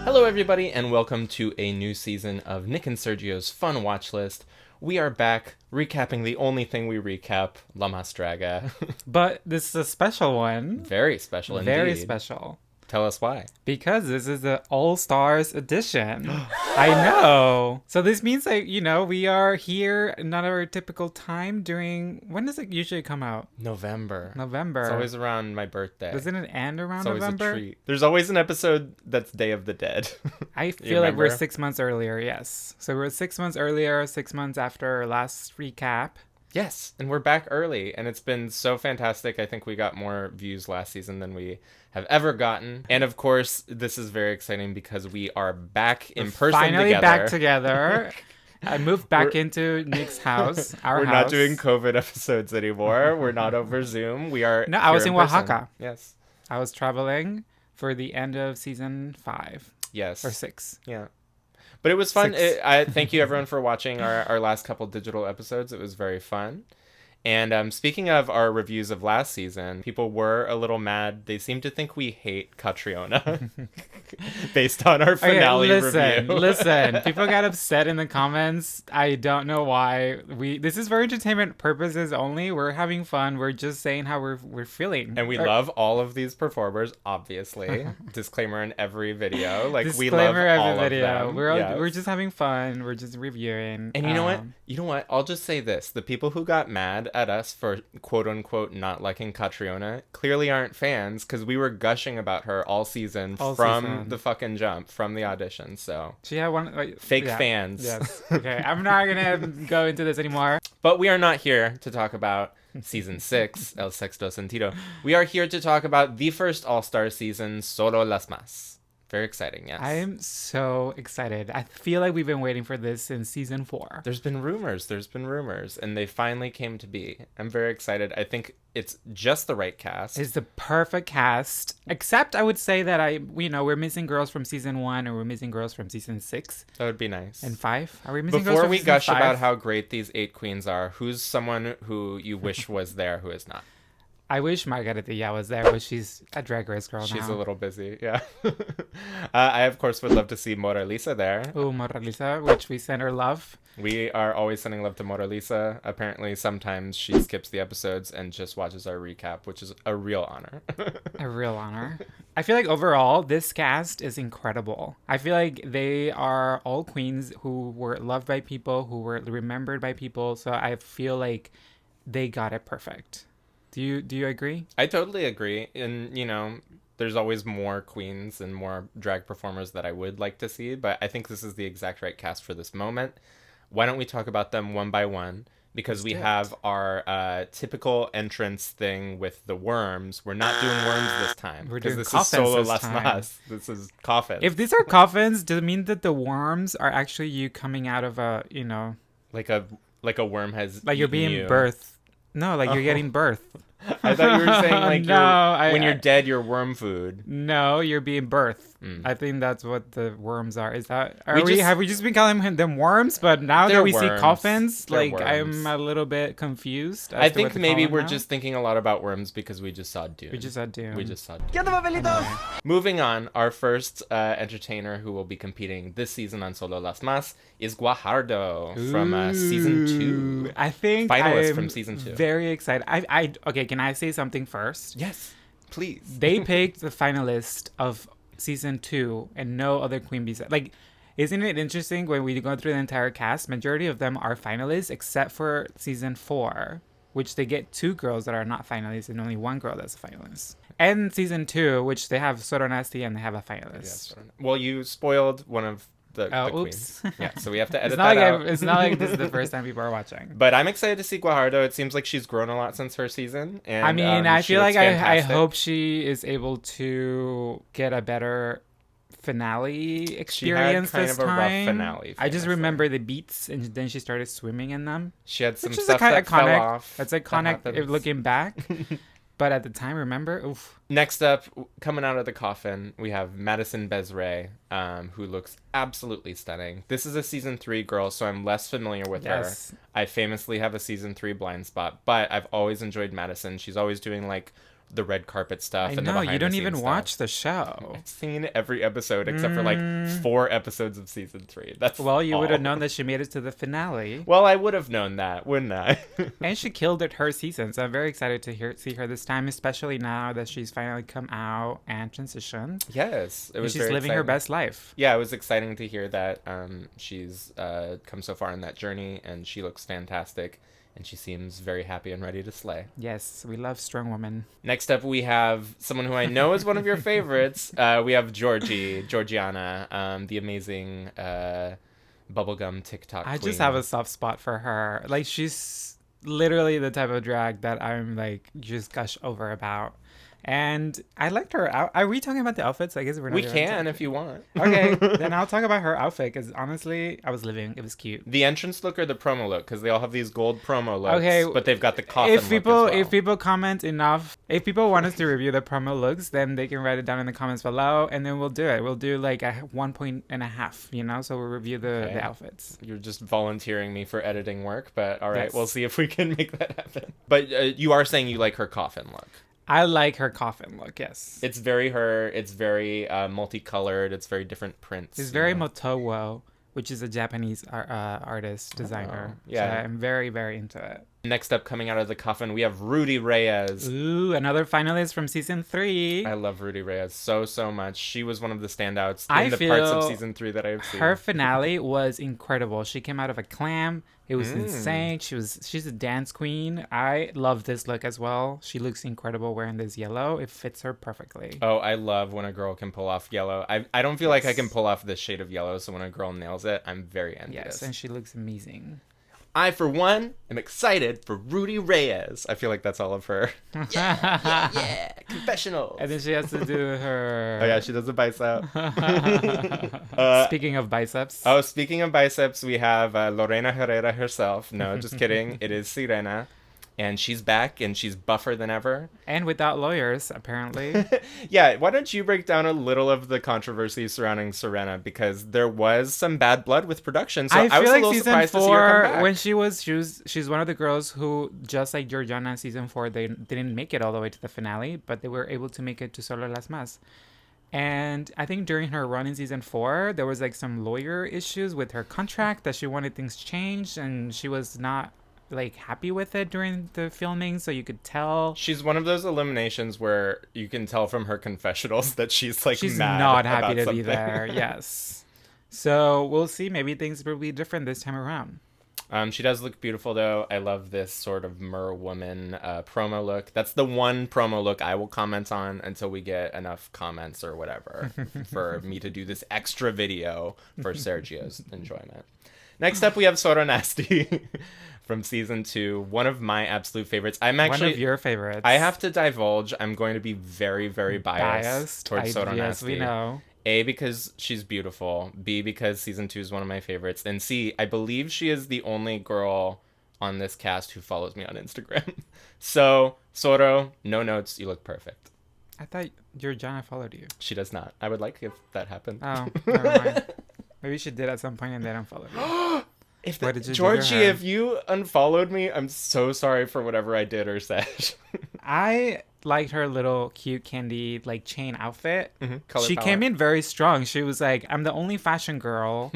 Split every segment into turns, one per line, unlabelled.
Hello everybody and welcome to a new season of Nick and Sergio's Fun Watchlist. We are back recapping the only thing we recap, La Mas Draga.
But this is a special one.
Very special indeed.
Very special.
Tell us why.
Because this is the All-Stars edition. I know. So this means that, we are here not our typical time during... When does it usually come out?
November.
November.
It's always around my birthday.
Doesn't it end around
November?
November?
It's always a treat. There's always an episode that's Day of the Dead.
I feel like we're 6 months earlier, yes. So we're 6 months earlier, 6 months after our last recap.
Yes, and we're back early, and it's been so fantastic. I think we got more views last season than we have ever gotten. And of course, this is very exciting because we are back in person
finally
together.
Back together. I moved back into Nick's house,
We're not doing COVID episodes anymore. We're not over Zoom. We are
No, I was in
person.
Oaxaca.
Yes.
I was traveling for the end of season 5.
Yes.
Or 6.
Yeah. But it was fun. Thank you everyone for watching our last couple digital episodes. It was very fun. And speaking of our reviews of last season, people were a little mad. They seem to think we hate Catriona based on our finale review.
Listen. People got upset in the comments. I don't know why. This is for entertainment purposes only. We're having fun. We're just saying how we're feeling.
And we love all of these performers, obviously. Disclaimer in every video. We love all of them.
We're just having fun. We're just reviewing.
And you know what? You know what? I'll just say this. The people who got mad at us for quote-unquote not liking Catriona clearly aren't fans, because we were gushing about her all season from the fucking jump, from the audition. So
she had one
fake fans.
Yes. Okay, I'm not gonna go into this anymore.
But we are not here to talk about season 6, El Sexto Sentido. We are here to talk about the first All-Star season, Solo Las Mas. Very exciting, yes.
I am so excited. I feel like we've been waiting for this since season 4.
There's been rumors, and they finally came to be. I'm very excited. I think it's just the right cast.
It's the perfect cast, except I would say that we're missing girls from season 1, or we're missing girls from season 6.
That would be nice.
And 5? Are we missing
Before
girls from
we
season
gush
5?
about how great these 8 queens are, who's someone who you wish was there who is not?
I wish Margarita was there, but she's a Drag Race girl now.
She's a little busy, yeah. I, of course, would love to see Moralisa there.
Oh, Moralisa, which we send her love.
We are always sending love to Moralisa. Apparently, sometimes she skips the episodes and just watches our recap, which is a real honor.
A real honor. I feel like overall, this cast is incredible. I feel like they are all queens who were loved by people, who were remembered by people. So I feel like they got it perfect. Do you agree?
I totally agree. And, there's always more queens and more drag performers that I would like to see, but I think this is the exact right cast for this moment. Why don't we talk about them one by one? Because we have our typical entrance thing with the worms. We're not doing worms this time.
We're doing
this
coffins
is Solo
this
Las
time.
Mas. This is coffins.
If these are coffins, does it mean that the worms are actually you coming out of a,
like a worm has
like you're being birthed? No, like you're getting birth.
I thought you were saying when you're dead, you're worm food.
No, you're being birthed. I think that's what the worms are. Is that have we just been calling them worms? But now that we see coffins, I'm a little bit confused.
I think maybe we're just thinking a lot about worms because we just saw Dune.
We just saw Dune.
Moving on, our first entertainer who will be competing this season on Solo Las Mas is Guajardo from season 2.
I think
finalist from season 2.
Very excited. Okay, can I say something first?
Yes, please.
They picked the finalist of season 2 and no other queen bees. Isn't it interesting when we go through the entire cast, majority of them are finalists except for season 4, which they get 2 girls that are not finalists and only 1 girl that's a finalist. And season 2, which they have Soro Nasty and they have a finalist.
Yes. Well, you spoiled one of the
oops.
queens. Yeah, so we have to edit that out.
It's not like this is the first time people are watching.
But I'm excited to see Guajardo. It seems like she's grown a lot since her season. And,
I feel like I hope she is able to get a better finale experience
she had kind
this
of
time.
A rough finale.
I just remember the beats, and then she started swimming in them.
She had some stuff that fell off.
That's iconic looking back. But at the time, remember? Oof.
Next up, coming out of the coffin, we have Madison Bezray, who looks absolutely stunning. This is a season 3 girl, so I'm less familiar with her. I famously have a season 3 blind spot, but I've always enjoyed Madison. She's always doing the red carpet stuff
I
and the
know,
behind
you don't
the
even
scenes
watch
stuff.
the show.
I've seen every episode except for like 4 episodes of season 3. That's
Well, you would have
all.
known that she made it to the finale.
Well, I would have known that, wouldn't I?
And she killed it her season, so I'm very excited to see her this time, especially now that she's finally come out and transitioned.
Yes, it
And
was
she's
very
living her
exciting.
best life.
Yeah, it was exciting to hear that she's come so far in that journey, and she looks fantastic, and she seems very happy and ready to slay.
Yes, we love strong women.
Next up, we have someone who I know is one of your favorites. We have Georgiana, the amazing bubblegum TikTok
I
queen.
just have a soft spot for her. Like, she's literally the type of drag that I'm like just gush over about. And I liked her. Are we talking about the outfits? I guess we're not.
We
even
can
talking-
if you want.
Okay, then I'll talk about her outfit because honestly, I was living. It was cute.
The entrance look or the promo look, because they all have these gold promo looks.
Okay,
but they've got the coffin
If people
look as well.
if people comment enough, if people want us to review the promo looks, then they can write it down in the comments below, and then we'll do it. We'll do like a 1.5, you know. So we'll review
Okay.
the outfits.
You're just volunteering me for editing work, but all right,
Yes.
we'll see if we can make that happen. But you are saying you like her coffin look.
I like her coffin look. Yes,
It's very her. It's very multicolored. It's very different prints.
it's
you
very
know.
Motowo, which is a Japanese artist designer.
yeah.
So I'm very very into it.
Next up, coming out of the coffin, we have Rudy Reyes.
Ooh, another finalist from season 3.
I love Rudy Reyes so much. She was one of the standouts
I
in the parts of
feel
season 3 that I've seen.
Her finale was incredible. She came out of a clam. It was insane. She's a dance queen. I love this look as well. She looks incredible wearing this yellow. It fits her perfectly.
Oh, I love when a girl can pull off yellow. I don't feel like I
Yes.
can pull off this shade of yellow, so when a girl nails it, I'm very envious.
Yes, and she looks amazing.
I, for one, am excited for Rudy Reyes. I feel like that's all of her. Yeah. Confessionals.
And then she has to do her.
Oh, yeah, she does a bicep.
Speaking of biceps.
Oh, speaking of biceps, we have Lorena Herrera herself. No, just kidding. It is Sirena. And she's back, and she's buffer than ever.
And without lawyers, apparently.
Yeah, why don't you break down a little of the controversy surrounding Sirena? Because there was some bad blood with production, so I was a little surprised to see her come back.
when she's one of the girls who, just like Georgiana in season 4, they didn't make it all the way to the finale, but they were able to make it to Solo Las Más. And I think during her run in season 4, there was like some lawyer issues with her contract that she wanted things changed, and she was not like happy with it during the filming, so you could tell
She's one of those eliminations where you can tell from her confessionals that she's like
she's
mad
not happy
about
to
something.
be there. Yes. So we'll see. Maybe things will be different this time around.
She does look beautiful, though. I love this sort of mer woman promo look. That's the one promo look I will comment on until we get enough comments or whatever for me to do this extra video for Sergio's enjoyment. Next up, we have Soro Nasty from season 2. One of my absolute favorites. I'm actually
one of your favorites.
I have to divulge. I'm going to be very, very biased towards Soro
Yes,
Nasty.
we know.
A, because she's beautiful. B, because season 2 is one of my favorites. And C, I believe she is the only girl on this cast who follows me on Instagram. So, Soro, no notes. You look perfect.
I thought Georgiana followed you.
She does not. I would like if that happened.
Oh, never mind. Maybe she did at some point and they unfollowed you.
If
What did you do to
Georgie,
her?
if you unfollowed me, I'm so sorry for whatever I did or said.
I liked her little cute candy like chain outfit.
Color
She
palette.
came in very strong. She was like, "I'm the only fashion girl.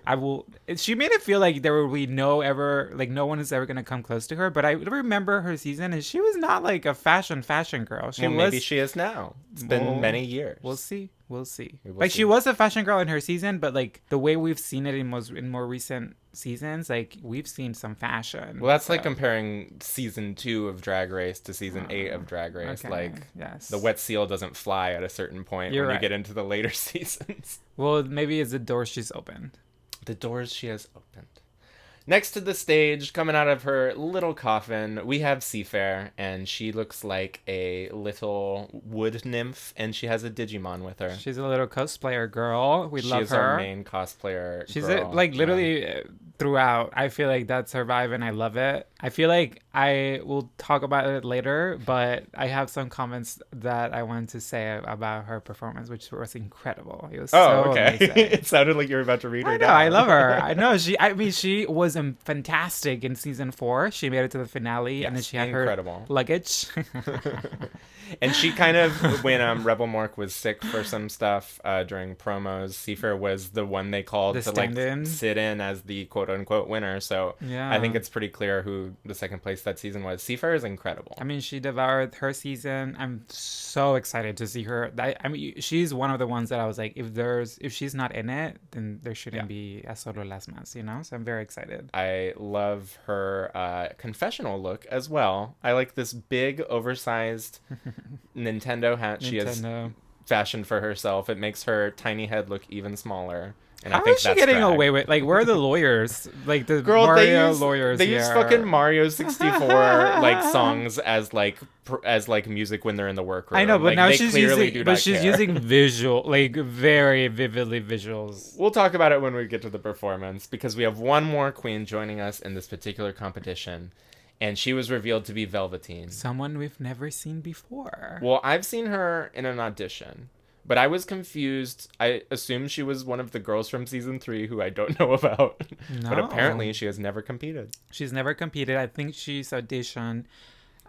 I will." She made it feel like there will be no one is ever gonna come close to her. But I remember her season, and she was not like a fashion girl. She
Well,
was.
maybe she is now. It's been
Well,
many years.
We'll see. We'll see.
We will
Like
see.
she was a fashion girl in her season, but like the way we've seen it in more recent seasons, like we've seen some fashion.
Well, that's like
so-
comparing season 2 of Drag Race to season 8 of Drag Race.
Okay,
Like,
yes.
the wet seal doesn't fly at a certain point
You're
when you
right.
get into the later seasons.
Well, maybe it's the door she's opened.
The doors she has opened. Next to the stage, coming out of her little coffin, we have Seafair, and she looks like a little wood nymph, and she has a Digimon with her.
She's a little cosplayer girl. We
She
love
is
her.
our main cosplayer
She's
girl.
like
Yeah.
literally throughout. I feel like that's her vibe, and I love it. I feel like I will talk about it later, but I have some comments that I want to say about her performance, which was incredible. It was
Oh,
so
okay.
amazing.
It sounded like you were about to read
I
her
know, I
down.
love her. I know I mean, she was fantastic in season 4. She made it to the finale, and then
Yes,
she had her
incredible.
luggage.
And she kind of, when Rebel Mork was sick for some stuff during promos, Seifer was the one they called
The
to like
stand-in.
sit in as the quote unquote winner. So I think
Yeah.
it's pretty clear who the second place that season was. Seifer is incredible.
I mean, she devoured her season. I'm so excited to see her. I mean, she's one of the ones that I was like, if she's not in it, then there shouldn't be a solo las más, you know? So I'm very excited.
I love her confessional look as well. I like this big, oversized Nintendo hat she has
Nintendo.
fashioned for herself. It makes her tiny head look even smaller. And I
How
think
is she
that's
getting
drag.
away with? Like, where are the lawyers? Like the
Girl,
Mario lawyers.
they use
here.
fucking Mario 64 like songs as like music when they're in the workroom.
I know, but
like,
now
they
she's
clearly
using,
do
but
not
she's
care.
using visual, like very vividly visuals.
We'll talk about it when we get to the performance because we have one more queen joining us in this particular competition, and she was revealed to be Velveteen.
Someone we've never seen before.
Well, I've seen her in an audition, but I was confused. I assumed she was one of the girls from season 3 who I don't know about.
No.
But apparently she has never competed.
She's never competed. I think she's auditioned.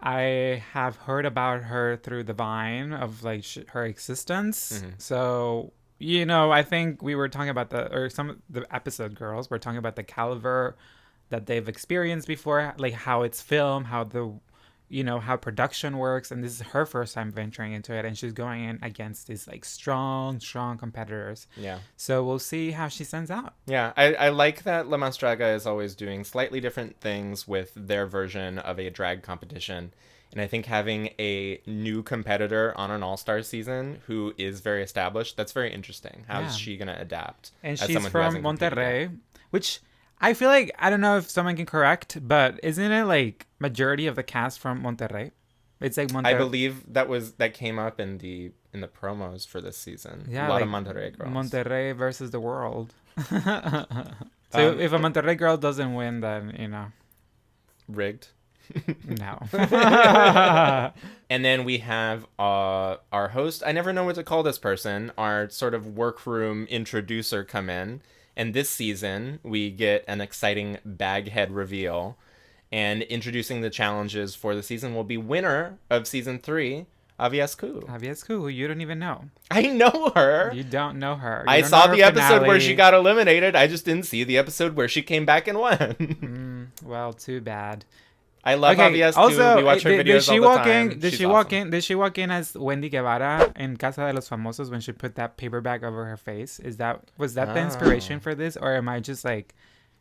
I have heard about her through the Vine of like her existence.
Mm-hmm.
So, you know, I think we were talking about some of the episode girls were talking about the caliber that they've experienced before, like how it's filmed, how production works, and this is her first time venturing into it, and she's going in against these like strong competitors.
Yeah.
So we'll see how she stands out.
Yeah, I like that La Mastraga is always doing slightly different things with their version of a drag competition. And I think having a new competitor on an all-star season who is very established, that's very interesting. How is she going to adapt?
And
as
she's
someone who
from
hasn't competed yet?
Monterrey, which I feel like, I don't know if someone can correct, but isn't it like majority of the cast from Monterrey? It's like Monterrey.
I believe that came up in the promos for this season.
Yeah,
a lot
like
of Monterrey girls.
Monterrey versus the world. So if a Monterrey girl doesn't win, then,
Rigged.
no.
And then we have our host. I never know what to call this person. Our sort of workroom introducer come in. And this season, we get an exciting baghead reveal. And introducing the challenges for the season will be winner of season 3, Aviescu.
Aviescu, who you don't even know.
I know her.
You don't know her. You
I
don't
saw
know her
the episode where
finale.
she got eliminated. I just didn't see the episode where she came back and won.
Well, too bad.
I love Aviescu.
Also,
we watch her videos
did she
all the
walk
time.
in? Did
She's
she walk
awesome.
in? Did she walk in as Wendy Guevara in Casa de los Famosos when she put that paper bag over her face? Was that the inspiration for this, or am I just like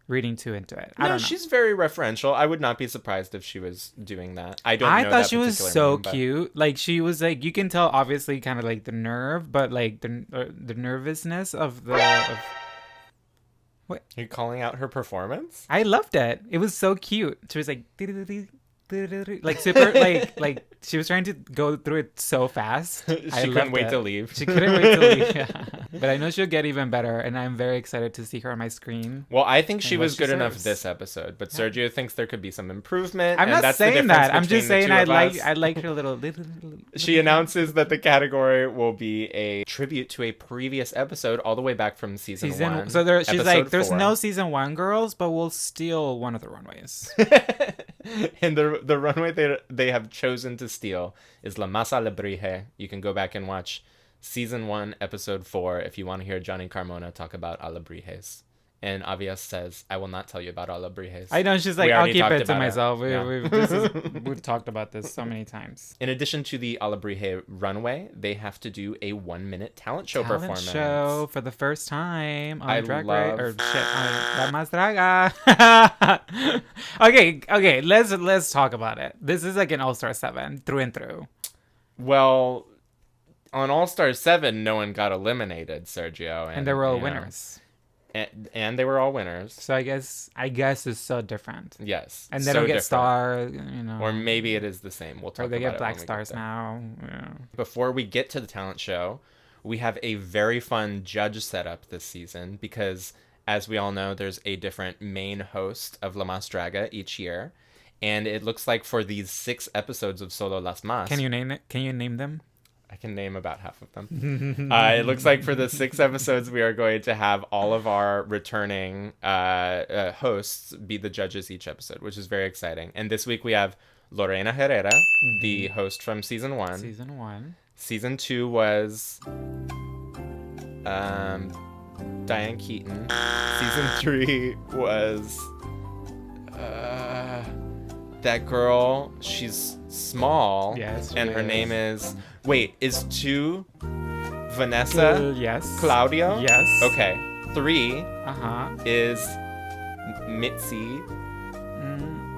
reading too into it? I don't know.
She's very referential. I would not be surprised if she was doing that. I don't.
I
know
thought
that
she was
particular
so
name, but-
cute. Like she was like, you can tell obviously kind of like the nerve, but like the nervousness of the.
Are you calling out her performance?
I loved it. It was so cute. She was like. Like super like she was trying to go through it so fast.
She couldn't wait to leave.
She couldn't wait to leave. Yeah. But I know she'll get even better, and I'm very excited to see her on my screen.
Well, I think she
what
was
she
good enough
serves.
this episode, but Sergio thinks there could be some improvement.
I'm
and
not
that's the
saying
difference
that. I'm
between
just
the
saying
two of us.
I like her little.
She announces that the category will be a tribute to a previous episode all the way back from season 1.
So she's
episode
like, there's
4.
no season 1 girls, but we'll steal one of the runways.
And the runway they have chosen to steal is La Masa Lebrige. You can go back and watch season 1, episode 4 if you want to hear Johnny Carmona talk about Alebrijes. And Avias says, I will not tell you about Alebrijes.
I know, she's like,
We
I'll
already
keep
talked
it to
about
myself.
Yeah.
We've talked about this so many times.
In addition to the Alebrije runway, they have to do a 1-minute talent show performance.
Show for the first time on
I
Drag
love-
Race on La Mastraga. Okay, let's talk about it. This is like an All-Star 7 through and through.
Well, on All Star 7, no one got eliminated, Sergio.
And they were all
you know,
winners.
And they were all winners.
So I guess it's so different.
Yes.
And they
so
don't get
different.
stars,
Or maybe it is the same. We'll talk
or they
about
get
it
black
when we
stars
get there.
now. Yeah.
Before we get to the talent show, we have a very fun judge setup this season because, as we all know, there's a different main host of La Mastraga each year. And it looks like for these 6 episodes of Solo Las Mas,
Can you name it? Can you name them?
I can name about half of them. It looks like for the 6 episodes, we are going to have all of our returning hosts be the judges each episode, which is very exciting. And this week we have Lorena Herrera, the host from season 1.
Season 1.
Season 2 was Diane Keaton. Season 3 was that girl. She's small.
Yes,
and her
is.
name is... Wait, is 2 Vanessa?
Yes.
Claudio?
Yes.
Okay. 3
Uh-huh.
is Mitzi.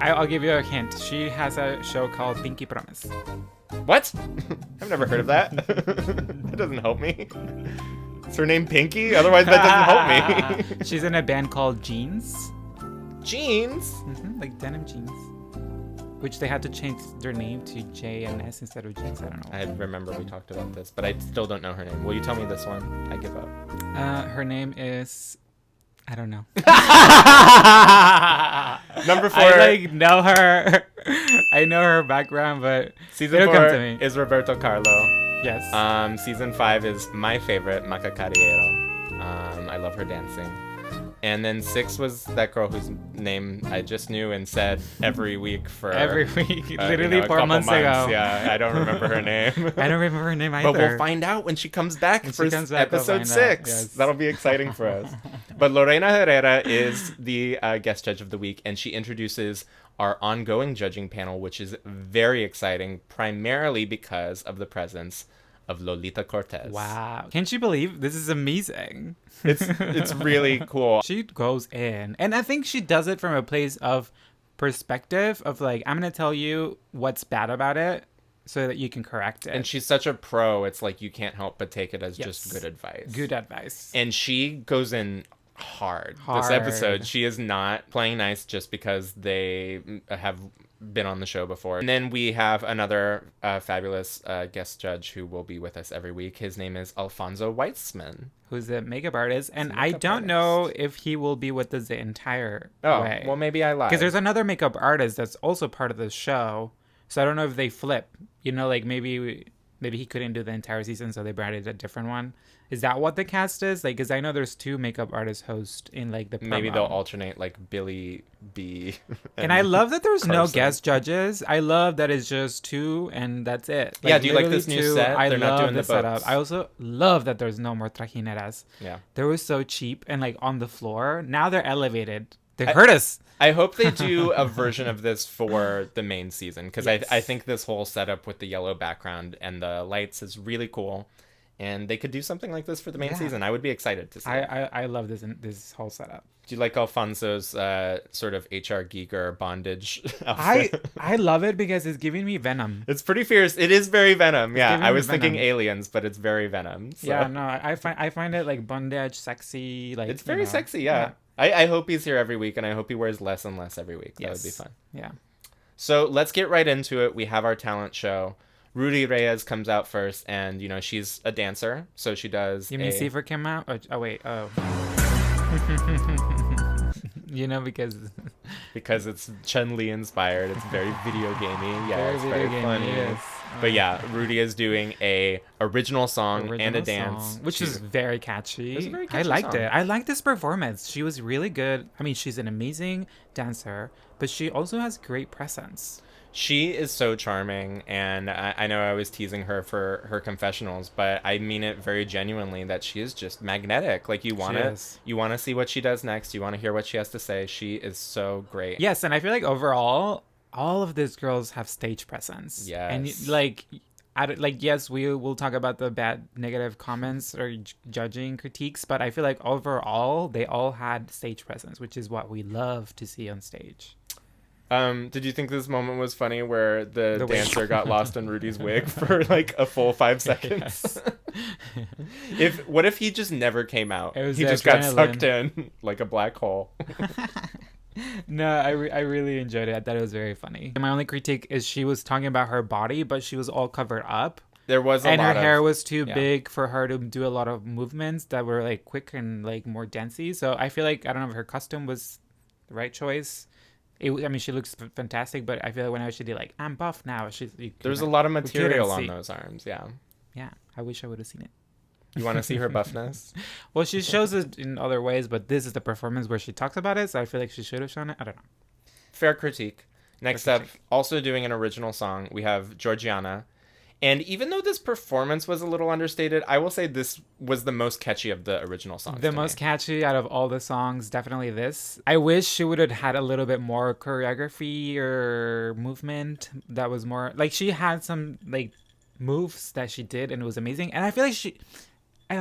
I'll give you a hint. She has a show called Pinky Promise.
What? I've never heard of that. That doesn't help me. Is her name Pinky? Otherwise, that doesn't help me.
She's in a band called Jeans.
Jeans?
Like denim jeans. Which they had to change their name to J and S instead of jeans. I don't know.
I remember we talked about this, but I still don't know her name. Will you tell me this one? I give up.
Her name is... I don't know.
Number 4.
I know her. I know her background, but
Season
it'll
4
come to me.
is Roberto Carlo.
Yes.
Season 5 is my favorite, Maca Carriero. I love her dancing. And then 6 was that girl whose name I just knew and said every week for...
Every week. Literally
a
4
couple
months ago.
Yeah, I don't remember her name.
I don't remember her name either.
But we'll find out when she comes back for episode 6.
Yes.
That'll be exciting for us. But Lorena Herrera is the guest judge of the week, and she introduces our ongoing judging panel, which is very exciting, primarily because of the presence of Lolita Cortez.
Wow. Can't you believe this is amazing?
It's really cool.
She goes in, and I think she does it from a place of perspective of like, I'm going to tell you what's bad about it so that you can correct it.
And she's such a pro, it's like you can't help but take it as
Yes.
just good advice.
Good advice.
And she goes in hard this episode. She is not playing nice just because they have been on the show before. And then we have another fabulous guest judge who will be with us every week. His name is Alfonso Weitzman,
who's a makeup artist, and I don't know if he will be with us the entire way.
Well, maybe I lied.
Because there's another makeup artist that's also part of the show, so I don't know if they flip. You know, like maybe he couldn't do the entire season, so they brought in a different one. Is that what the cast is? Like, because I know there's 2 makeup artist hosts in like the promo.
Maybe they'll alternate like Billy B.
And I love that there's no
Carson.
guest judges. I love that it's just 2 and that's it.
Yeah, do you like this
literally
new set?
I
They're
love
not doing the
setup.
boats.
I also love that there's no more trajineras.
Yeah.
They were so cheap and like on the floor. Now they're elevated. They hurt us.
I hope they do a version of this for the main season, because
Yes.
I think this whole setup with the yellow background and the lights is really cool. And they could do something like this for the main season. I would be excited to see it.
I love this whole setup.
Do you like Alfonso's sort of HR Giger bondage outfit?
I love it because it's giving me Venom.
It's pretty fierce. It is very Venom. Yeah,
giving
I
me
was thinking
Venom.
Aliens, but it's very Venom. So.
Yeah, no, I find it like bondage, sexy. Like
It's very sexy, yeah. I hope he's here every week, and I hope he wears less and less every week. That would be fun.
Yeah.
So let's get right into it. We have our talent show. Rudy Reyes comes out first, and, you know, she's a dancer, so she does
You mean Seaver came out? Oh wait, oh. You know, because
it's Chun-Li inspired. It's very video gamey. Yeah,
Very
it's
video
very
gamey,
funny.
yes.
But yeah, Rudy is doing a original song and a dance.
which is very catchy.
It's a very
I
catchy
liked
song.
it. I liked this performance. She was really good. I mean, she's an amazing dancer, but she also has great presence.
She is so charming, and I know I was teasing her for her confessionals, but I mean it very genuinely that she is just magnetic. Like, you want to see what she does next. You want to hear what she has to say. She is so great.
Yes, and I feel like overall, all of these girls have stage presence.
Yes.
And yes, we will talk about the bad negative comments or judging critiques, but I feel like overall, they all had stage presence, which is what we love to see on stage.
Did you think this moment was funny where the
wig.
dancer got lost in Rudy's wig for like a full 5 seconds?
Yes.
What if he just never came out?
It was
He
the
just got
adrenaline.
sucked in like a black hole.
No, I really enjoyed it. I thought it was very funny. My only critique is she was talking about her body, but she was all covered up.
There was
And her
lot
hair
of,
was too
yeah.
big for her to do a lot of movements that were like quick and like more dancey. So I feel like, I don't know if her costume was the right choice. I mean, she looks fantastic, but I feel like whenever she did like, I'm buff now,
There's a lot of
we couldn't
material on
see.
those arms. Yeah.
Yeah, I wish I would have seen it.
You want to see her buffness?
Well, she shows it in other ways, but this is the performance where she talks about it, so I feel like she should have shown it. I don't know.
Fair critique. Next
Fair
up,
critique.
also doing an original song, we have Georgiana. And even though this performance was a little understated, I will say this was the most catchy of the original songs.
The
to
most
me.
catchy out of all the songs, definitely this. I wish she would have had a little bit more choreography or movement that was more like she had some like moves that she did and it was amazing. And I feel like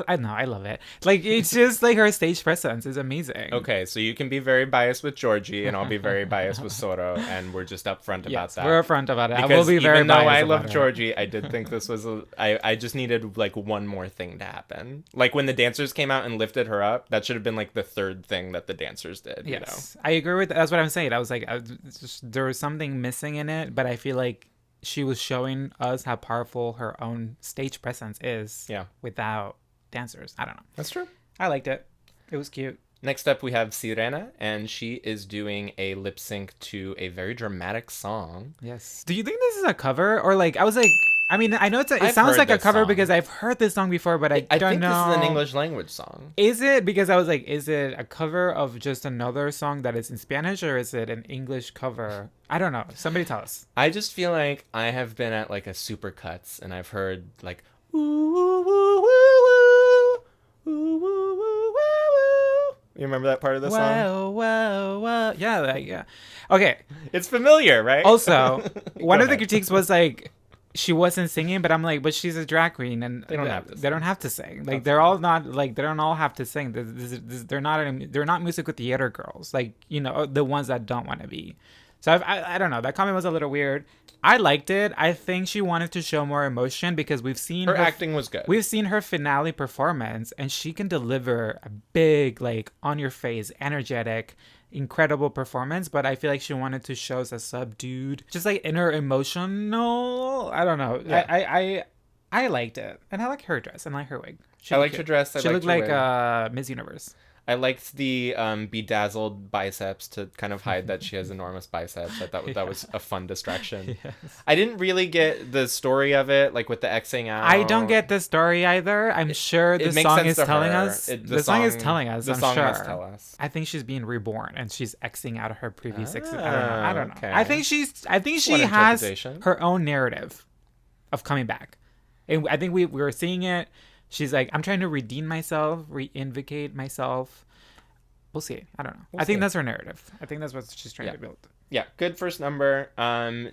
I know, I love it. Like it's just like her stage presence is amazing.
Okay, so you can be very biased with Georgie, and I'll be very biased with Soro, and we're just upfront about
Yes,
that.
we're upfront about it.
Because
I will be very
even though
biased
I
about
love
it.
Georgie, I did think this was I just needed like one more thing to happen. Like when the dancers came out and lifted her up, that should have been like the third thing that the dancers did.
Yes, I agree with that. That's what I'm saying. I was like, there was something missing in it, but I feel like she was showing us how powerful her own stage presence is.
Yeah.
Without dancers, I don't know.
That's true.
I liked it. It was cute.
Next up, we have Sirena, and she is doing a lip sync to a very dramatic song.
Yes. Do you think this is a cover or like? I was like, I mean, I know it
I've
sounds
heard
like a
this
cover
song.
because I've heard this song before, but I don't
think
know.
this is an English language song.
Is it because I was like, is it a cover of just another song that is in Spanish or is it an English cover? I don't know. Somebody tell us.
I just feel like I have been at like a Supercuts, and I've heard like ooh woo woo woo woo ooh woo woo woo woo. You remember that part of the song?
Whoa, whoa, whoa. Yeah, yeah. Okay.
It's familiar, right?
Also, one
Go
of the
ahead.
critiques was like, she wasn't singing, but I'm like, but she's a drag queen, and
They don't have to
They
sing.
don't have to sing. Like they're all not like they don't all have to sing. They're not musical theater girls. Like the ones that don't want to be. So I don't know. That comment was a little weird. I liked it. I think she wanted to show more emotion because we've seen
Her acting was good.
We've seen her finale performance, and she can deliver a big, like, on your face, energetic, incredible performance. But I feel like she wanted to show us a subdued, just like inner emotional. I don't know.
Yeah.
I liked it, and I like her dress and I like her wig.
I liked her dress.
She looked like Miss Universe.
I liked the bedazzled biceps to kind of hide that she has enormous biceps. I thought that was a fun distraction.
Yes.
I didn't really get the story of it, like with the Xing out.
I don't get the story either. I'm sure the
makes
song
sense
is
to
telling
her.
us.
The
The song is
song-
telling us.
the
I'm
song
sure.
must tell us.
I think she's being reborn and she's Xing out of her previous I don't know. I don't know.
okay.
I think she
One
has
interpretation.
her own narrative of coming back. And I think we were seeing it. She's like, I'm trying to redeem myself, reinvigate myself. We'll see. I don't know. I think
see.
that's her narrative. I think that's what she's trying to build.
Yeah, good first number.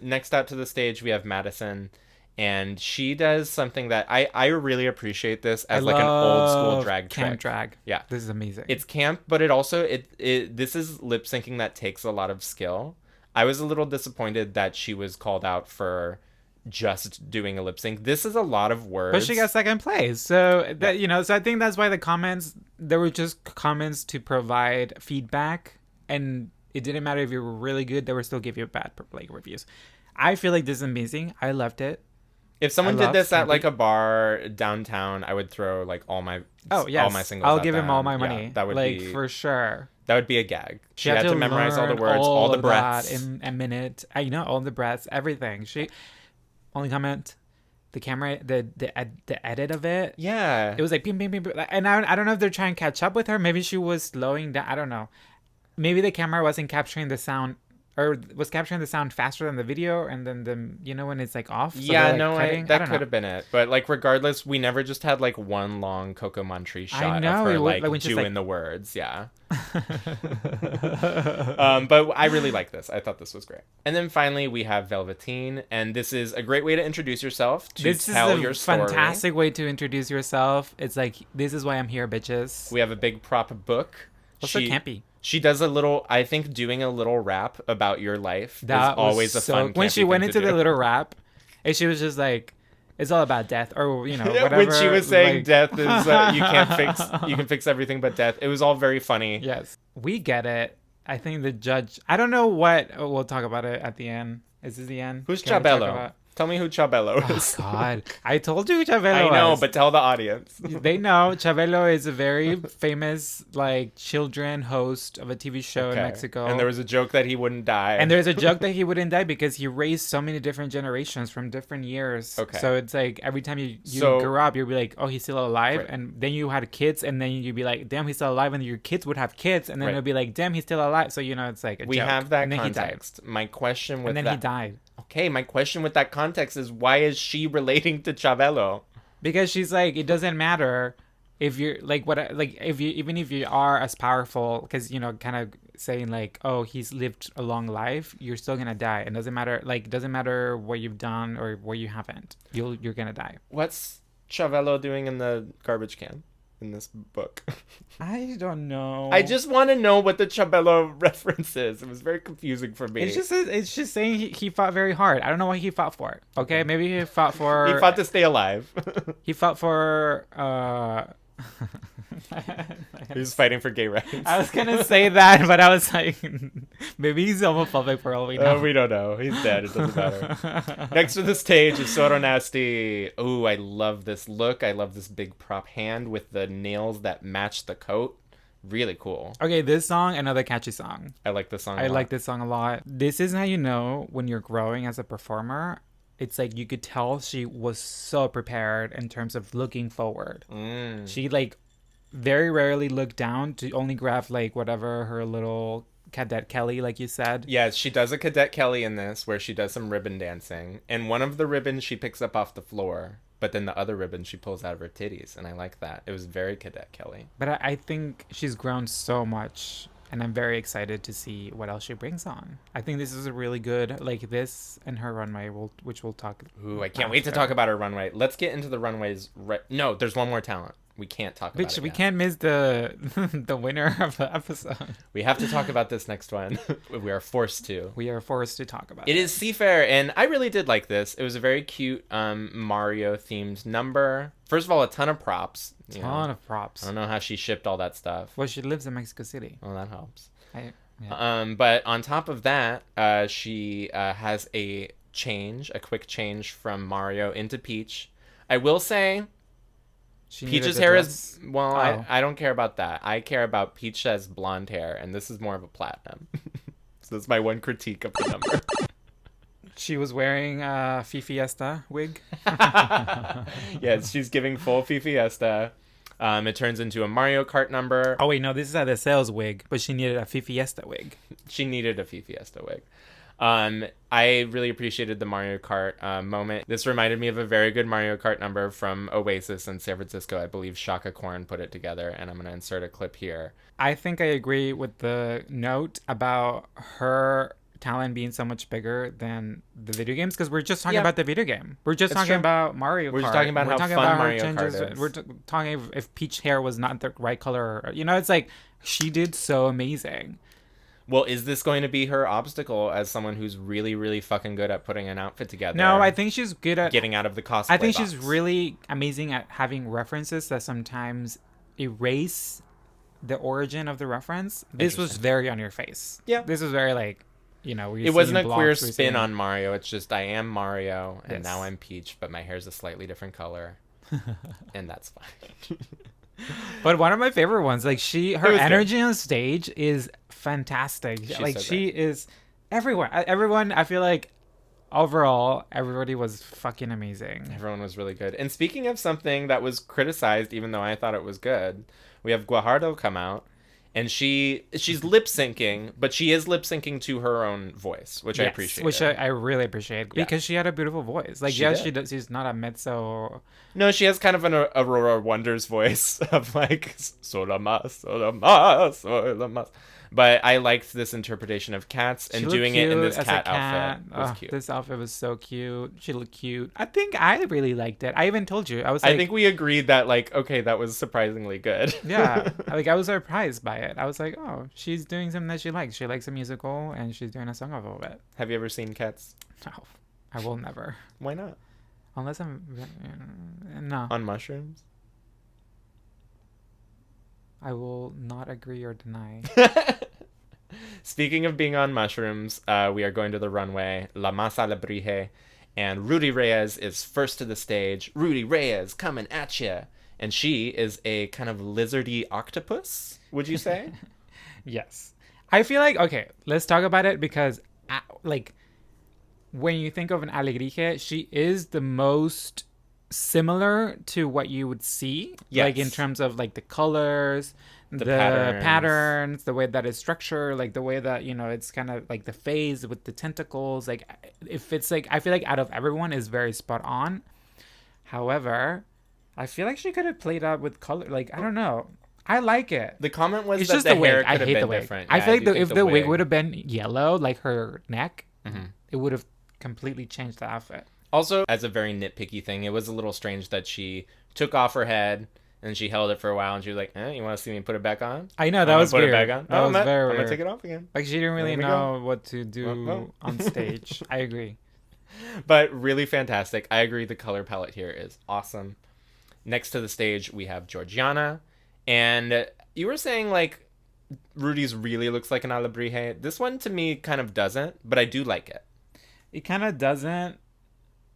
Next up to the stage, we have Madison. And she does something that I really appreciate this as like an old school drag
camp
trick.
drag.
Yeah.
This is amazing.
It's camp, but it also this is lip syncing that takes a lot of skill. I was a little disappointed that she was called out for just doing a lip sync. This is a lot of words.
But she got second place. So that so I think that's why the comments, there were just comments to provide feedback, and it didn't matter if you were really good, they would still give you bad like reviews. I feel like this is amazing. I loved it.
If someone
I
did
love
this at
campy.
like a bar downtown, I would throw like all my
Oh yes,
all my singles.
I'll
at
give him
them.
all my
Yeah,
money.
that would
like
be
for sure.
that would be a gag. She
You
had
have
to memorize all the
learn
words, all the
of
breaths.
that in a minute. All the breaths, everything. She only comment. The camera, the edit of it.
Yeah.
It was like ping, ping, ping, ping. And I don't know if they're trying to catch up with her. Maybe she was slowing down. I don't know. Maybe the camera wasn't capturing the sound, or was capturing the sound faster than the video, and then when it's like off. So
yeah,
they're, like, cutting. I
that
don't
could
know.
have been it. But like, regardless, we never just had like one long Coco Montree shot
know,
of her
it would-
like
like, when she's,
doing
like-
the words. Yeah. But I really like this. I thought this was great. And then finally, we have Velveteen, and this is a great way to introduce yourself, to
This
tell
is a
your story.
fantastic way to introduce yourself. It's like, this is why I'm here, bitches.
We have a big prop book.
Also campy.
She does a little. I think doing a little rap about your life
That
is always
was
a fun.
when
campy
she went
thing
into
to
the
do.
little rap, and she was just like, it's all about death, or
Yeah,
whatever.
when she was saying
like-
death is you can fix everything but death. It was all very funny.
Yes, we get it. I think the judge. I don't know what. We'll talk about it at the end. Is this the end?
Who's
Can we talk
Chabelo?
about-
Tell me who Chabelo
Oh
is.
God, I told you who Chabelo
I know,
was.
but tell the audience.
They know Chabelo is a very famous like children host of a TV show in Mexico.
And there was a joke that he wouldn't die.
And there's a joke that he wouldn't die because he raised so many different generations from different years.
Okay.
So it's like every time you
So-
grew up, you'd be like, oh, he's still alive.
Right.
And then you had kids, and then you'd be like, damn, he's still alive. And your kids would have kids, and then
Right.
it'd be like, damn, he's still alive. So, it's like a
We
joke.
have that
and then
context. My question with
He died. And then he died.
Okay, my question with that context is why is she relating to Chabelo?
Because she's like, it doesn't matter if you're like even if you are as powerful, because kind of saying like, oh, he's lived a long life, you're still gonna die. It doesn't matter, like, it doesn't matter what you've done or what you haven't. You're gonna die.
What's Chabelo doing in the garbage can in this book?
I don't know.
I just want to know what the Chabelo reference is. It was very confusing for me.
It's just saying he fought very hard. I don't know what he fought for. Okay, maybe he fought for.
He fought to stay alive.
He fought for.
He was fighting for gay rights.
I was gonna say that, but I was like, maybe he's homophobic for all we know.
We don't know. He's dead. It doesn't matter. Next to the stage is Soro Nasty. Ooh, I love this look. I love this big prop hand with the nails that match the coat. Really cool.
Okay, this song, another catchy song.
I like this song.
I like this song a lot. This is how you know when you're growing as a performer. It's like you could tell she was so prepared in terms of looking forward. She like very rarely looked down to only grab like whatever her little Cadet Kelly, like you said.
Yeah, she does a Cadet Kelly in this where she does some ribbon dancing. And one of the ribbons she picks up off the floor. But then the other ribbon she pulls out of her titties. And I like that. It was very Cadet Kelly.
But I think she's grown so much. And I'm very excited to see what else she brings on. I think this is a really good, like this and her runway, which we'll talk.
Ooh, I can't wait to talk about her runway. Let's get into the runways. No, there's one more talent. We can't talk about it
We
yet.
can't miss the the winner of the episode.
We have to talk about this next one. We are forced to.
We are forced to talk about
It is Seafair, and I really did like this. It was a very cute Mario-themed number. First of all, a ton of props.
Ton of props.
I don't know how she shipped all that stuff.
Well, she lives in Mexico City.
Well, that helps.
Yeah.
But on top of that, she has a quick change from Mario into Peach. I will say, Peach's hair is, well,
Oh.
I don't care about that. I care about Peach has blonde hair, and this is more of a platinum. So that's my one critique of the number.
She was wearing a Fifiesta wig.
Yes, she's giving full Fifiesta. It turns into a Mario Kart number.
Oh wait, no, this is a sales wig, but she needed a Fifiesta wig.
She needed a Fiesta wig. I really appreciated the Mario Kart moment. This reminded me of a very good Mario Kart number from Oasis in San Francisco. I believe Shaka Korn put it together, and I'm going to insert a clip here.
I think I agree with the note about her talent being so much bigger than the video games, because we're just talking about the video game. We're just talking about Mario Kart.
We're just talking about how fun Mario Kart is.
We're talking if Peach hair was not the right color. It's like she did so amazing.
Well, is this going to be her obstacle as someone who's really, really fucking good at putting an outfit together?
No, I think she's good at
getting out of the cosplay
I think
box.
she's really amazing at having references that sometimes erase the origin of the reference. This was very on your face.
Yeah.
This was very like,
it wasn't a queer spin on Mario. It's just I am Mario and now I'm Peach, but my hair's a slightly different color. And that's fine.
But one of my favorite ones, like her energy
good.
on stage is fantastic.
She's
like
so
she is everywhere. Everyone, I feel like overall, everybody was fucking amazing.
Everyone was really good. And speaking of something that was criticized, even though I thought it was good, we have Guajardo come out. And she's lip syncing, but she is lip syncing to her own voice, which I appreciate.
Which I really appreciate because she had a beautiful voice. Like, she does. She's not a mezzo.
No, she has kind of an Aurora Wonders voice of like sola mas, sola mas, sola mas. But I liked this interpretation of cats and doing it in this cat outfit. It was cute.
This outfit was so cute. She looked cute. I think I really liked it. I even told you. I
think we agreed that like, okay, that was surprisingly good.
Yeah. Like I was surprised by it. I was like, oh, she's doing something that she likes. She likes a musical and she's doing a song of it.
Have you ever seen Cats?
No, I will never.
Why not?
Unless I'm no.
On mushrooms?
I will not agree or deny.
Speaking of being on mushrooms, we are going to the runway, La Masa Lebrije, And Rudy Reyes is first to the stage. Rudy Reyes coming at ya. And she is a kind of lizardy octopus, would you say?
Yes. I feel like, okay, let's talk about it because, like, when you think of an alegrije, she is the most similar to what you would see.
Yes.
Like, in terms of, like, the colors, the patterns, the way that it's structured, like, the way that, you know, it's kind of, like, the phase with the tentacles. Like, if it's, like, I feel like out of everyone is very spot on. However, I feel like she could have played out with color. Like, I don't know. I like it.
The comment was
It's
that
just
the
the wig.
hair
I
could
hate
have
the
been
wig.
different.
I
Yeah,
feel like
do think
if the wig would have been yellow, like her neck, it would have completely changed the outfit.
Also, as a very nitpicky thing, it was a little strange that she took off her head and she held it for a while and she was like, you want to see me put it back on?
I know, that was weird.
Put it back on?
That was very weird.
I'm going to take it off again.
Like, she didn't really know what to do on stage. I agree.
But really fantastic. I agree the color palette here is awesome. Next to the stage, we have Georgiana. And you were saying, like, Rudy's really looks like an alebrije. This one, to me, kind of doesn't, but I do like it.
It kind of doesn't,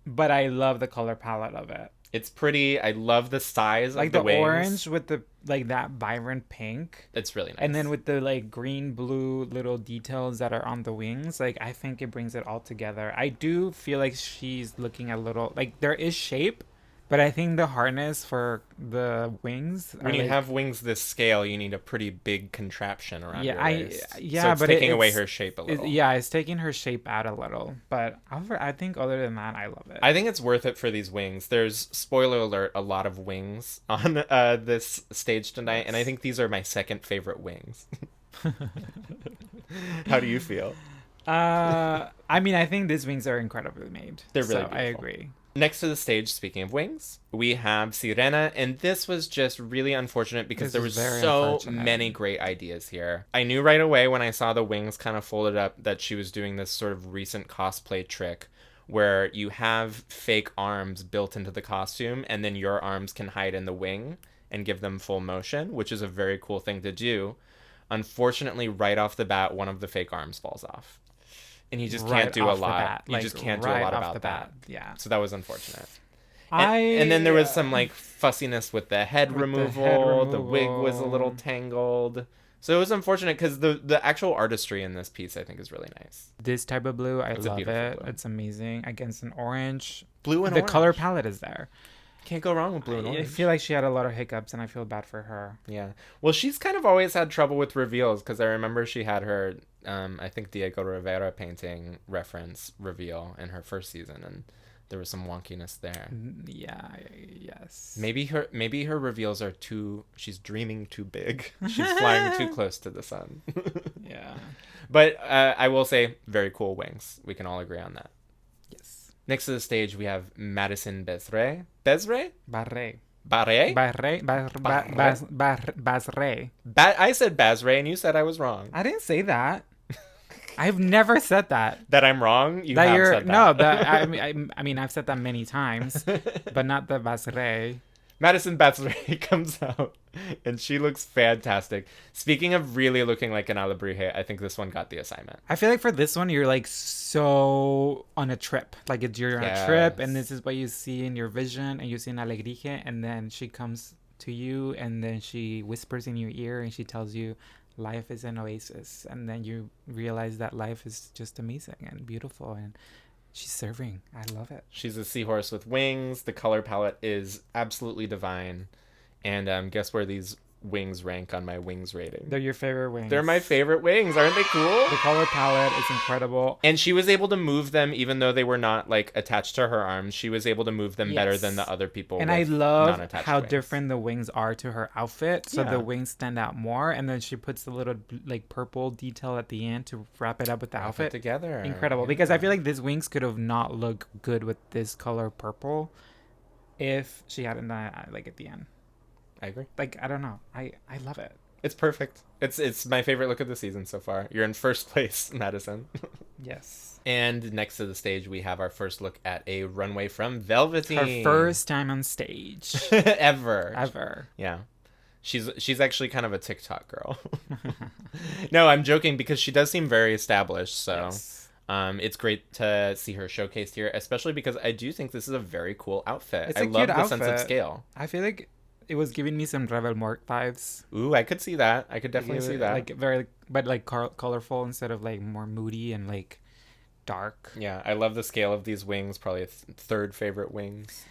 but I love the color palette of it.
It's pretty. I love the size
like
of the wings.
Orange with the, like, that vibrant pink.
It's really nice.
And then with the, like, green, blue little details that are on the wings, like, I think it brings it all together. I do feel like she's looking a little, like, there is shape, but I think the harness for the wings.
When you have wings this scale, you need a pretty big contraption around your waist.
So
it's
but
taking away her shape a little.
It's taking her shape out a little. But I think other than that, I love it.
I think it's worth it for these wings. There's, spoiler alert, a lot of wings on this stage tonight, and I think these are my second favorite wings. How do you feel?
I mean, I think these wings are incredibly made.
They're really beautiful.
I agree.
Next to the stage, speaking of wings, we have Sirena, and this was just really unfortunate because there was so many great ideas here. I knew right away when I saw the wings kind of folded up that she was doing this sort of recent cosplay trick where you have fake arms built into the costume and then your arms can hide in the wing and give them full motion, which is a very cool thing to do. Unfortunately, right off the bat, one of the fake arms falls off. And you just can't do a lot. You just can't do a lot about that.
Yeah.
So that was unfortunate. And then there was some, like, fussiness with the head removal. The wig was a little tangled. So it was unfortunate because the actual artistry in this piece, I think, is really nice.
This type of blue, I love it. Blue. It's amazing. Against an orange.
Blue and orange.
The color palette is there.
Can't go wrong with blue and orange.
I feel like she had a lot of hiccups, and I feel bad for her.
Yeah. Well, she's kind of always had trouble with reveals, because I remember she had her, I think, Diego Rivera painting reference reveal in her first season, and there was some wonkiness there.
Yeah, yes.
Maybe her reveals are she's dreaming too big. She's flying too close to the sun.
Yeah.
But I will say, very cool wings. We can all agree on that.
Yes.
Next to the stage, we have Madison Bezre. Bezre?
Barre.
Barre?
Basre.
I said Bazre, and you said I was wrong.
I didn't say that. I've never said that.
That I'm wrong? You have said that.
No, I mean, I've said that many times, but not the Basre.
Madison Bazre comes out, and she looks fantastic. Speaking of really looking like an alebrije, I think this one got the assignment.
I feel like for this one, you're, like, so on a trip. Like, you're on a trip, and this is what you see in your vision, and you see an alegrije, and then she comes to you, and then she whispers in your ear, and she tells you life is an oasis. And then you realize that life is just amazing and beautiful, and she's serving. I love it.
She's a seahorse with wings. The color palette is absolutely divine. And guess where these wings rank on my wings rating?
They're your favorite wings.
They're my favorite wings. Aren't they cool?
The color palette is incredible.
And she was able to move them even though they were not, like, attached to her arms. She was able to move them better than the other people.
And I love how
wings.
different the wings are to her outfit. So the wings stand out more. And then she puts the little, like, purple detail at the end to wrap it up with the outfit.
Together.
Incredible. Yeah. Because I feel like these wings could have not looked good with this color purple if she hadn't done it, like, at the end.
I agree.
Like, I don't know. I love it.
It's perfect. It's my favorite look of the season so far. You're in first place, Madison.
Yes.
And next to the stage, we have our first look at a runway from Velveteen.
Her first time on stage.
Ever. Yeah. She's actually kind of a TikTok girl. No, I'm joking because she does seem very established, so... Yes. It's great to see her showcased here, especially because I do think this is a very cool outfit.
It's
I
a
love
cute
the sense of
outfit.
scale.
I feel like it was giving me some Rebel Mork vibes.
Ooh, I could see that. I could
Like,
definitely see that.
Like very, but like colorful instead of like more moody and like dark.
Yeah, I love the scale of these wings. Probably a third favorite wings.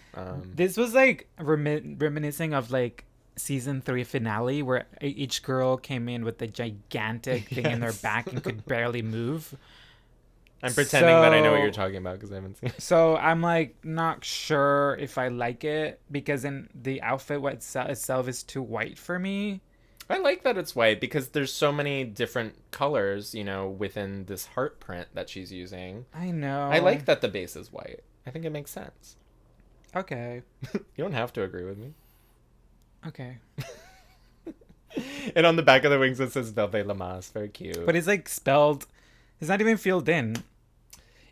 This was like reminiscing of like season 3 finale where each girl came in with a gigantic thing in their
Yes.
back and could barely move.
I'm pretending that I know what
So-
you're talking about because I haven't seen it.
So I'm like not sure if I like it because in the outfit itself is too white for me.
I like that it's white because there's so many different colors, within this heart print that she's using.
I know.
I like that the base is white. I think it makes sense.
Okay.
You don't have to agree with me.
Okay.
And on the back of the wings it says Velvet Lamas. Very cute.
But it's like spelled. It's not even filled in.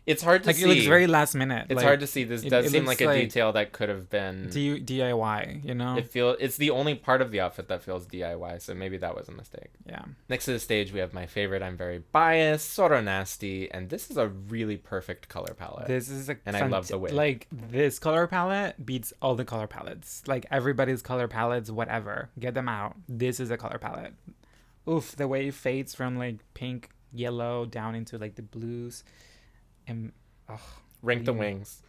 It's hard to
Like
see.
it looks very last minute.
It's
like,
hard to see. This
it
does seem
looks
like a
like
detail that could have been.
DIY. You know.
It's the only part of the outfit that feels DIY, so maybe that was a mistake.
Yeah.
Next to the stage, we have my favorite. I'm very biased, sort of nasty, and this is a really perfect color palette.
This is
I love the wig.
Like this color palette beats all the color palettes. Like everybody's color palettes, whatever. Get them out. This is a color palette. Oof, the way it fades from like pink, yellow down into like the blues, and
Rank the
green.
wings.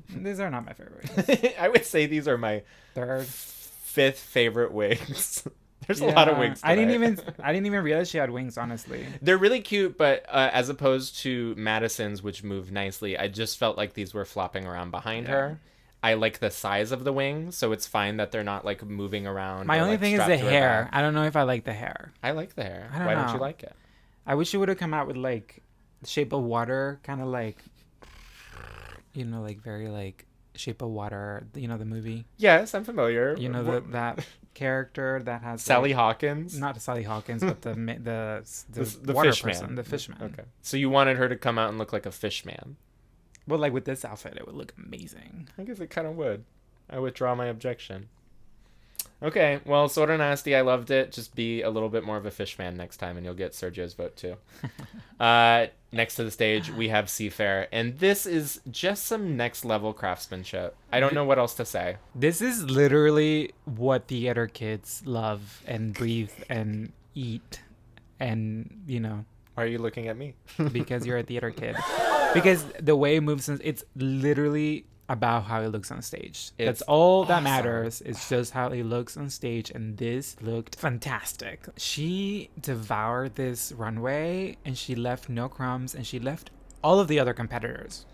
These are not my favorite.
I would say these are my
Third.
5th favorite wings. There's a lot of wings.
I didn't
today.
even realize she had wings. Honestly.
They're really cute, but as opposed to Madison's, which move nicely, I just felt like these were flopping around behind her. I like the size of the wings, so it's fine that they're not like moving around.
My
or,
only
like,
thing is
strapped
the
to her
hair.
back.
I don't know if I like the hair.
I like the hair.
I don't
Why don't you
know.
like it?
I wish it would have come out with like Shape of Water, kind of like, like very like Shape of Water. The movie.
Yes, I'm familiar.
That character that has
Sally
like,
Hawkins.
not Sally Hawkins, but the
The
water
fish
person,
man.
the fishman.
Okay. So you wanted her to come out and look like a fish man.
Well, like with this outfit, it would look amazing.
I guess it kind of would. I withdraw my objection. Okay, well, sort of nasty. I loved it. Just be a little bit more of a fish man next time, and you'll get Sergio's vote too. Next to the stage, we have Seafair, and this is just some next level craftsmanship. I don't know what else to say.
This is literally what theater kids love and breathe and eat, and
Why are you looking at me?
because you're a theater kid. Because the way it moves, it's literally about how it looks on stage. That's all that matters. It's just how it looks on stage, and this looked fantastic. She devoured this runway, and she left no crumbs, and she left all of the other competitors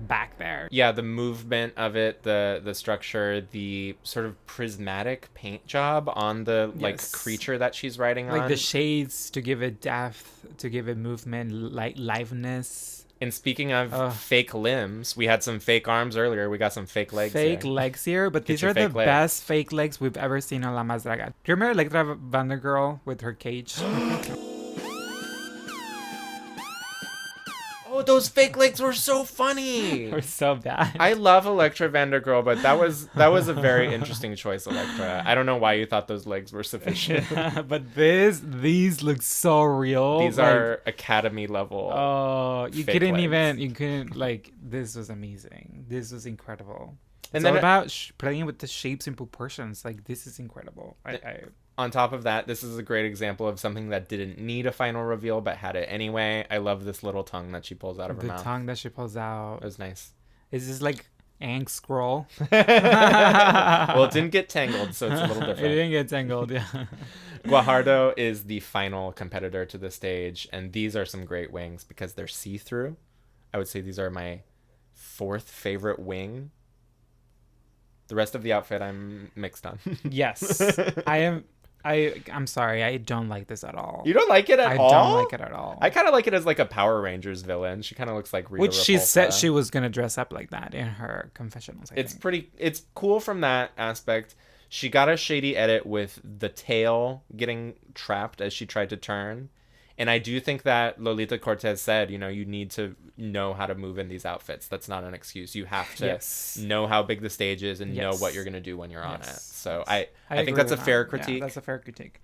back there.
Yeah, the movement of it, the structure, the sort of prismatic paint job on the
Yes.
creature that she's riding on.
Like the shades to give it depth, to give it movement, like liveness.
And speaking of fake limbs, we had some fake arms earlier. We got some fake legs.
Fake
here.
legs here, but
Get
these
your
are the
fake legs.
best fake legs we've ever seen on La Más Draga. Do you remember Electra Vandergirl with her cage?
Oh, those fake legs were so funny.
Or so bad.
I love Electra Vandergirl, but that was a very interesting choice, Electra. I don't know why you thought those legs were sufficient.
But these look so real.
These are Academy level.
Oh, you
fake
couldn't
legs.
this was amazing. This was incredible.
And
It's
then
all about playing with the shapes and proportions. Like, this is incredible.
On top of that, this is a great example of something that didn't need a final reveal but had it anyway. I love this little tongue that she pulls out of her
The
mouth.
tongue that she pulls out.
It was nice.
Is this like Aang scroll?
Well, it didn't get tangled, so it's a little
It
different.
didn't get tangled, yeah.
Guajardo is the final competitor to the stage, and these are some great wings because they're see-through. I would say these are my 4th favorite wing. The rest of the outfit I'm mixed on.
Yes. I'm sorry, I don't like this at all.
You don't like it at all?
I don't like it at all.
I kind of like it as like a Power Rangers villain. She kind of looks like Rita
Which she
Repulsa.
said she was going to dress up like that in her confessionals, I think.
It's cool from that aspect. She got a shady edit with the tail getting trapped as she tried to turn. And I do think that Lolita Cortez said, you need to know how to move in these outfits. That's not an excuse. You have to know how big the stage is and know what you're going to do when you're on it. So I think
agree
that's a
with
fair
that.
critique.
Yeah, that's a fair critique.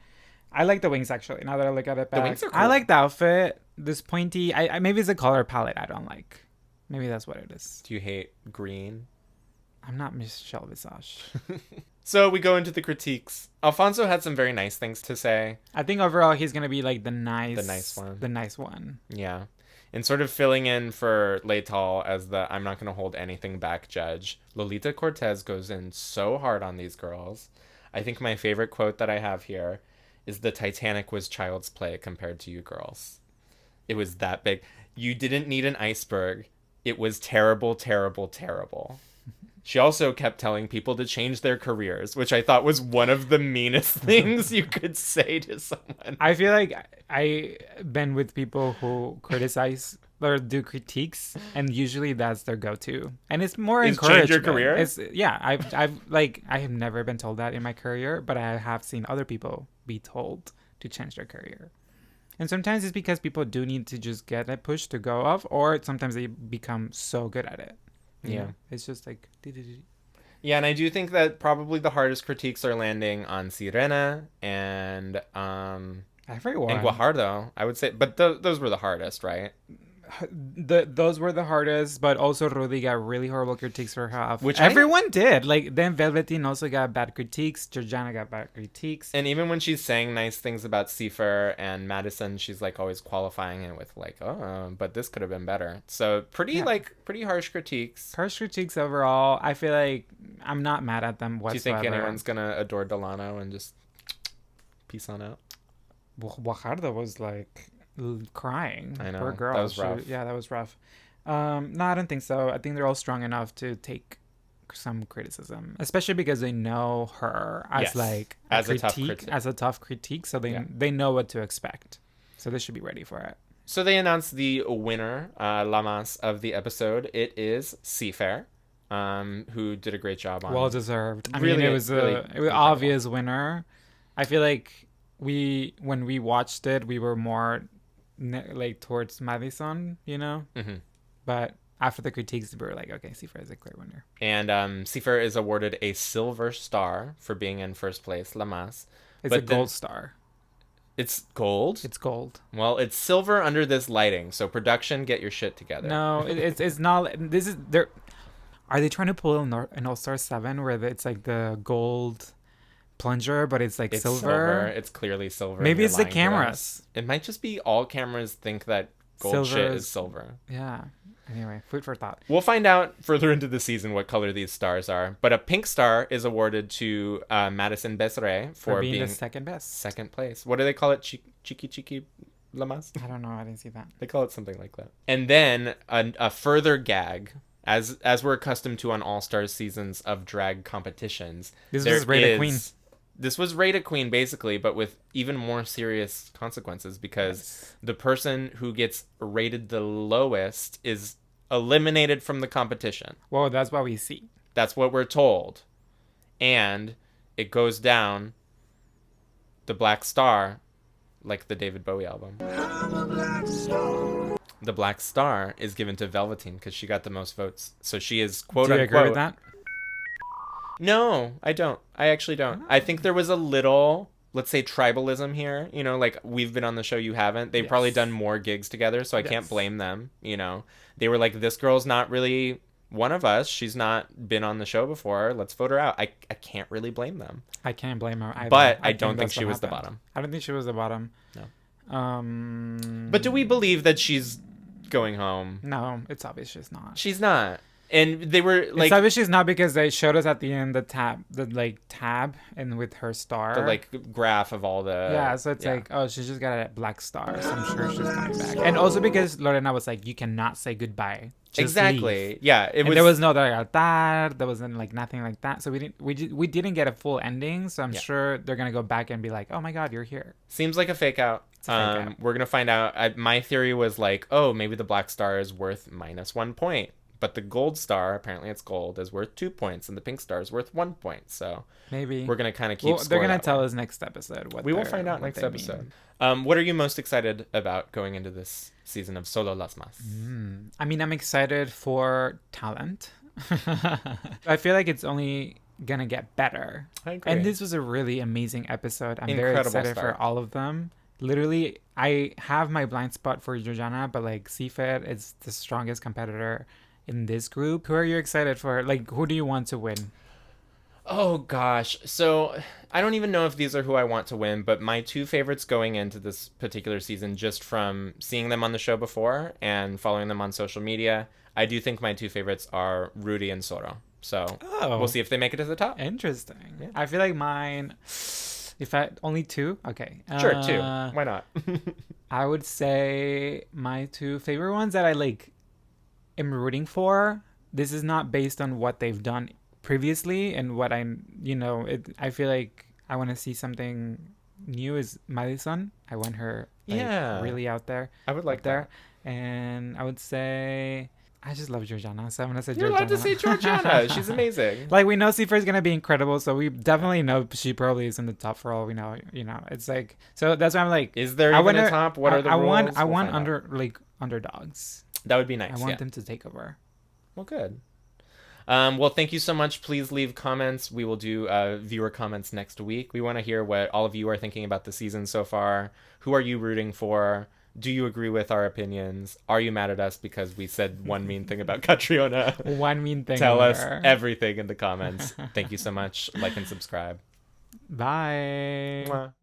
I like the wings actually. Now that I look at it back,
The wings are cool.
I like the outfit. This pointy. I maybe it's the color palette I don't like. Maybe that's what it is.
Do you hate green?
I'm not Michelle Visage.
So we go into the critiques. Alfonso had some very nice things to say.
I think overall he's gonna be like the nice
one.
The nice one.
Yeah. And sort of filling in for Leital as the I'm not going to hold anything back judge. Lolita Cortez goes in so hard on these girls. I think my favorite quote that I have here is the Titanic was child's play compared to you girls. It was that big. You didn't need an iceberg. It was terrible, terrible, terrible. She also kept telling people to change their careers, which I thought was one of the meanest things you could say to someone.
I feel like I've been with people who criticize or do critiques, and usually that's their go-to. And it's more encouragement.
Change your career?
I have never been told that in my career, but I have seen other people be told to change their career. And sometimes it's because people do need to just get a push to go off, or sometimes they become so good at it.
Yeah.
It's just like...
Yeah, and I do think that probably the hardest critiques are landing on Sirena and
everyone.
and Guajardo, I would say. But those were the hardest, right?
Those were the hardest, but also Rudy got really horrible critiques for half.
Which
everyone did. Like, then Velveteen also got bad critiques. Georgiana got bad critiques.
And even when she's saying nice things about Cipher and Madison, she's like always qualifying it with like, oh, but this could have been better. So pretty harsh critiques.
Harsh critiques overall. I feel like I'm not mad at them whatsoever.
Do you think anyone's gonna adore Delano and just peace on out?
Guajardo was like crying.
I know.
Poor girl.
That was rough.
Yeah, that was rough. No, I don't think so. I think they're all strong enough to take some criticism, especially because they know her as like
as a tough critic.
As a tough critique, so they know what to expect. So they should be ready for it.
So they announced the winner, Lamas, of the episode. It is Cipher, who did a great job on.
Well deserved. I
really,
mean, it was
really
an obvious winner. I feel like when we watched it, we were more like towards Madison, you know.
Mm-hmm.
But after the critiques, we were like, okay, Cipher is a clear winner.
And Cipher is awarded a silver star for being in first place, Lamas.
It's a gold star.
It's gold?
It's gold.
Well, it's silver under this lighting, so production, get your shit together.
No, it's not. This is... Are they trying to pull an All-Star 7 where it's like the gold plunger, but it's like silver?
It's clearly silver.
Maybe it's the cameras.
It might just be all cameras think that gold shit is silver.
Yeah. Anyway, food for thought.
We'll find out further into the season what color these stars are. But a pink star is awarded to Madison Besre for being
the second best.
Second place. What do they call it? Chiki Lamas?
I don't know. I didn't see that.
They call it something like that. And then a further gag, as we're accustomed to on All-Stars seasons of drag competitions.
This was Rate a Queen.
This was Rate a Queen, basically, but with even more serious consequences, because the person who gets rated the lowest is eliminated from the competition.
Well, that's what we see.
That's what we're told. And it goes down the Black Star, like the David Bowie album. I'm a black star. The Black Star is given to Velveteen because she got the most votes. So she is quote unquote.
Do you agree with that?
No, I don't. I actually don't. I think there was a little, let's say, tribalism here. You know, like, we've been on the show, you haven't. They've probably done more gigs together, so I can't blame them. You know, they were like, this girl's not really one of us. She's not been on the show before. Let's vote her out. I can't really blame them.
I can't blame her either.
But I don't think she was the bottom.
I don't think she was the bottom.
No. But do we believe that she's going home?
No, it's obvious she's not.
She's not. And they were like,
it's obvious she's not because they showed us at the end the tab and with her star,
the like graph of all the
so it's like, oh, she just got a black star, so I'm sure she's coming back. And also because Lorena was like, you cannot say goodbye. Just
exactly.
Leave.
Yeah.
There was no altar. There wasn't like nothing like that. So we didn't get a full ending. So I'm sure they're gonna go back and be like, oh my god, you're here.
Seems like a fake out. We're gonna find out. My theory was like, oh, maybe the black star is worth -1 point. But the gold star, apparently it's gold, is worth 2 points, and the pink star is worth 1 point. So
maybe
we're gonna kind of keep.
They're gonna tell us next episode.
We will find out next episode. What are you most excited about going into this season of Solo Las Mas?
I mean, I'm excited for talent. I feel like it's only gonna get better.
I agree.
And this was a really amazing episode. I'm very
Incredible
excited
start.
for all of them. Literally, I have my blind spot for Georgiana, but like Seafit is the strongest competitor in this group. Who are you excited for? Like, who do you want to win?
Oh gosh. So I don't even know if these are who I want to win, but my two favorites going into this particular season, just from seeing them on the show before and following them on social media, I do think my two favorites are Rudy and Soro. So we'll see if they make it to the top.
Interesting.
Yeah.
I feel like mine, if I only two, okay.
Sure, two. Why not?
I would say my two favorite ones that I like am rooting for. This is not based on what they've done previously and what I feel like I want to see something new is Madison. I want her really out there.
I would like
there. And I would say I just love Georgiana, so I'm gonna say
You're
Georgiana.
allowed to say Georgiana. She's amazing.
Like, we know Sifa is gonna be incredible, so we definitely know she probably is in the top for all we know. It's like, so that's why I'm like,
is there even a top? What are the rules?
I want underdogs.
That would be nice.
I want them to take over.
Well, good. Well, thank you so much. Please leave comments. We will do viewer comments next week. We want to hear what all of you are thinking about the season so far. Who are you rooting for? Do you agree with our opinions? Are you mad at us because we said one mean thing about Catriona?
One mean thing.
Tell us everything in the comments. Thank you so much. Like and subscribe.
Bye.
Mwah.